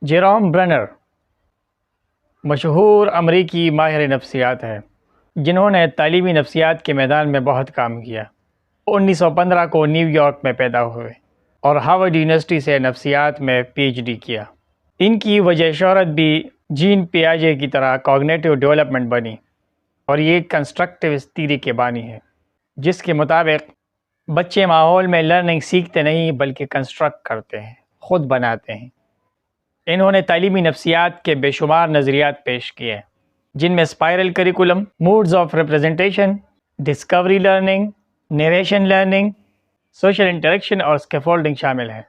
Jerome burner مشہور امریکی ماہر نفسیات ہے جنہوں نے تعلیمی نفسیات کے میدان میں بہت کام کیا۔ 1915 کو نیو یارک میں پیدا ہوئے اور ہارورڈ یونیورسٹی سے نفسیات میں پی ایچ ڈی کیا۔ ان کی وجہ شہرت بھی جین پیاجے کی طرح کوگنیٹو ڈیولپمنٹ بنی اور یہ کنسٹرکٹیوسٹ تھیوری کے بانی ہے، جس کے مطابق بچے ماحول میں لرننگ سیکھتے نہیں بلکہ کنسٹرکٹ کرتے ہیں، خود بناتے ہیں۔ انہوں نے تعلیمی نفسیات کے بے شمار نظریات پیش کیے جن میں spiral curriculum, modes of representation, discovery learning, narration learning, social interaction اور اسکیفولڈنگ شامل ہیں۔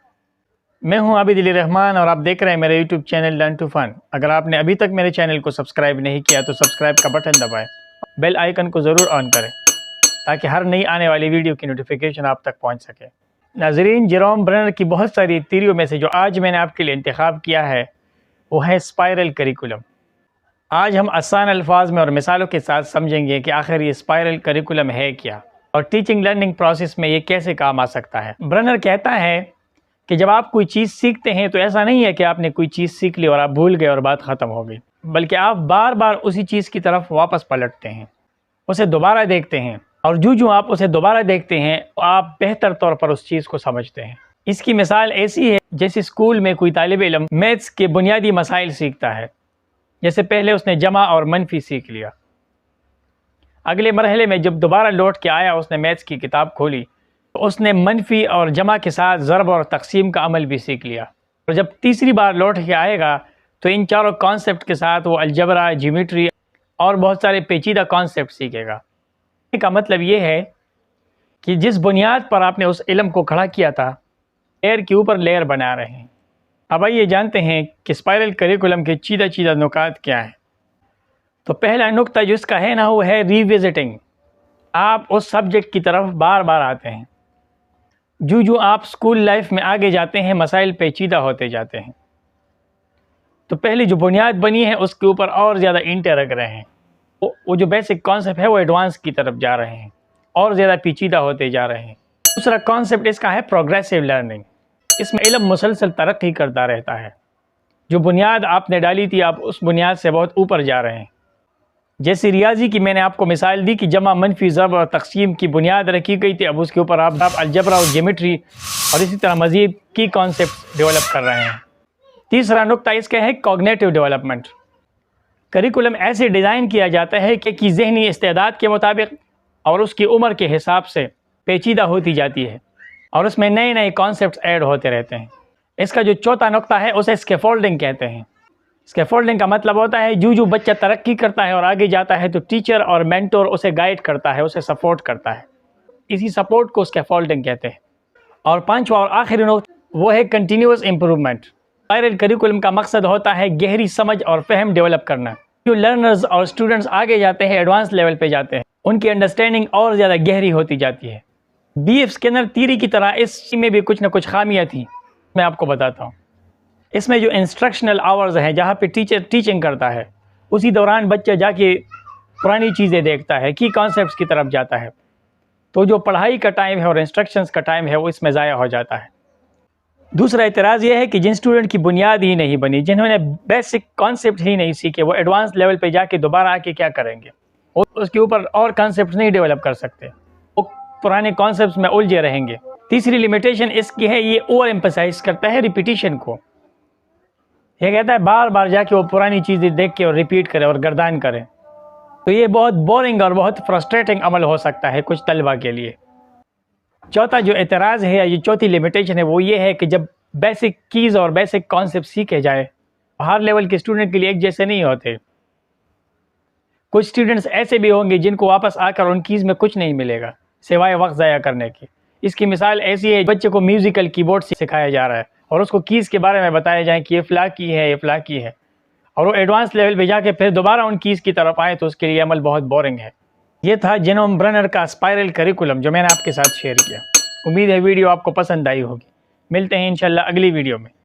میں ہوں عابد علی رحمان اور آپ دیکھ رہے ہیں میرے یوٹیوب چینل لرن ٹو فن۔ اگر آپ نے ابھی تک میرے چینل کو سبسکرائب نہیں کیا تو سبسکرائب کا بٹن دبائیں، بیل آئیکن کو ضرور آن کریں تاکہ ہر نئی آنے والی ویڈیو کی نوٹیفیکیشن آپ تک پہنچ سکے۔ ناظرین، جیروم برنر کی بہت ساری تھیوریوں میں سے جو آج میں نے آپ کے لیے انتخاب کیا ہے وہ ہے اسپائرل کریکولم۔ آج ہم آسان الفاظ میں اور مثالوں کے ساتھ سمجھیں گے کہ آخر یہ اسپائرل کریکولم ہے کیا اور ٹیچنگ لرننگ پروسیس میں یہ کیسے کام آ سکتا ہے۔ برنر کہتا ہے کہ جب آپ کوئی چیز سیکھتے ہیں تو ایسا نہیں ہے کہ آپ نے کوئی چیز سیکھ لی اور آپ بھول گئے اور بات ختم ہو گئی، بلکہ آپ بار بار اسی چیز کی طرف واپس پلٹتے ہیں، اسے دوبارہ دیکھتے ہیں، اور جو آپ اسے دوبارہ دیکھتے ہیں آپ بہتر طور پر اس چیز کو سمجھتے ہیں۔ اس کی مثال ایسی ہے جیسے اسکول میں کوئی طالب علم میتھس کے بنیادی مسائل سیکھتا ہے، جیسے پہلے اس نے جمع اور منفی سیکھ لیا، اگلے مرحلے میں جب دوبارہ لوٹ کے آیا اس نے میتھس کی کتاب کھولی تو اس نے منفی اور جمع کے ساتھ ضرب اور تقسیم کا عمل بھی سیکھ لیا، اور جب تیسری بار لوٹ کے آئے گا تو ان چاروں کانسیپٹ کے ساتھ وہ الجبرا، جیومیٹری اور بہت سارے پیچیدہ کانسیپٹ سیکھے گا۔ کا مطلب یہ ہے کہ جس بنیاد پر آپ نے اس علم کو کھڑا کیا تھا، لیئر کے اوپر لیئر بنا رہے ہیں۔ اب آئیے جانتے ہیں کہ اسپائرل کریکولم کے چیدہ نکات کیا ہیں۔ تو پہلا نقطہ جو اس کا ہے نا وہ ہے ریوزٹنگ۔ آپ اس سبجیکٹ کی طرف بار بار آتے ہیں، جو آپ اسکول لائف میں آگے جاتے ہیں مسائل پیچیدہ ہوتے جاتے ہیں، تو پہلی جو بنیاد بنی ہے اس کے اوپر اور زیادہ اینٹیں رکھ رہے ہیں، وہ جو بیسک کانسیپٹ ہے وہ ایڈوانس کی طرف جا رہے ہیں اور زیادہ پیچیدہ ہوتے جا رہے ہیں۔ دوسرا کانسیپٹ اس کا ہے پروگریسو لرننگ۔ اس میں علم مسلسل ترقی کرتا رہتا ہے، جو بنیاد آپ نے ڈالی تھی آپ اس بنیاد سے بہت اوپر جا رہے ہیں۔ جیسے ریاضی کی میں نے آپ کو مثال دی کہ جمع، منفی، ضرب اور تقسیم کی بنیاد رکھی گئی تھی، اب اس کے اوپر آپ الجبرا اور جیومیٹری اور اسی طرح مزید کی کانسیپٹ ڈیولپ کر رہے ہیں۔ تیسرا نقطہ اس کا ہے کوگنیٹو ڈیولپمنٹ۔ کریکولم ایسے ڈیزائن کیا جاتا ہے کہ ذہنی استعداد کے مطابق اور اس کی عمر کے حساب سے پیچیدہ ہوتی جاتی ہے اور اس میں نئے کانسیپٹس ایڈ ہوتے رہتے ہیں۔ اس کا جو چوتھا نقطہ ہے اسے اسکیفولڈنگ کہتے ہیں۔ اسکیفولڈنگ کا مطلب ہوتا ہے جو بچہ ترقی کرتا ہے اور آگے جاتا ہے تو ٹیچر اور مینٹور اسے گائیڈ کرتا ہے، اسے سپورٹ کرتا ہے، اسی سپورٹ کو اسکیفولڈنگ کہتے ہیں۔ اور پانچواں اور آخری نقطہ وہ ہے کنٹینیوس امپروومنٹ۔ اسپائرل کریکولم کا مقصد ہوتا ہے گہری سمجھ اور فہم ڈیولپ کرنا۔ جو لرنرز اور اسٹوڈنٹس آگے جاتے ہیں، ایڈوانس لیول پہ جاتے ہیں، ان کی انڈرسٹینڈنگ اور زیادہ گہری ہوتی جاتی ہے۔ بی ایف اسکینر تھیوری کی طرح اس میں بھی کچھ نہ کچھ خامیاں تھیں، میں آپ کو بتاتا ہوں۔ اس میں جو انسٹرکشنل آورز ہیں جہاں پہ ٹیچر ٹیچنگ کرتا ہے، اسی دوران بچہ جا کے پرانی چیزیں دیکھتا ہے، کی کانسیپٹس کی طرف جاتا ہے، تو جو پڑھائی کا ٹائم ہے اور انسٹرکشنز کا ٹائم ہے وہ اس میں ضائع ہو جاتا ہے۔ دوسرا اعتراض یہ ہے کہ جن اسٹوڈنٹ کی بنیاد ہی نہیں بنی، جنہوں نے بیسک کانسیپٹ ہی نہیں سیکھے، وہ ایڈوانس لیول پہ جا کے دوبارہ آ کے کیا کریں گے؟ وہ اس کے اوپر اور کانسیپٹ نہیں ڈیولپ کر سکتے، وہ پرانے کانسیپٹس میں الجھے رہیں گے۔ تیسری لیمیٹیشن اس کی ہے یہ اوور ایمفسائز کرتا ہے ریپیٹیشن کو۔ یہ کہتا ہے بار بار جا کے وہ پرانی چیزیں دیکھ کے اور ریپیٹ کرے اور گردان کرے، تو یہ بہت بورنگ اور بہت فرسٹریٹنگ عمل ہو سکتا ہے کچھ طلبہ کے لیے۔ چوتھا جو اعتراض ہے یا یہ چوتھی لیمیٹیشن ہے وہ یہ ہے کہ جب بیسک کیز اور بیسک کانسیپٹ سیکھے جائے، ہر لیول کے اسٹوڈنٹ کے لیے ایک جیسے نہیں ہوتے۔ کچھ اسٹوڈنٹس ایسے بھی ہوں گے جن کو واپس آ کر ان کیز میں کچھ نہیں ملے گا سوائے وقت ضائع کرنے کی۔ اس کی مثال ایسی ہے، بچے کو میوزیکل کی بورڈ سکھایا جا رہا ہے اور اس کو کیز کے بارے میں بتایا جائے کہ یہ فلاں کی ہے، یہ فلاں کی ہے، اور وہ ایڈوانس لیول پہ جا کے پھر دوبارہ ان کیز کی طرف آئے تو اس کے لیے عمل بہت بورنگ ہے۔ یہ تھا جیروم برنر کا اسپائرل کریکولم جو میں نے آپ کے ساتھ شیئر کیا۔ امید ہے ویڈیو آپ کو پسند آئی ہوگی۔ ملتے ہیں انشاءاللہ اگلی ویڈیو میں۔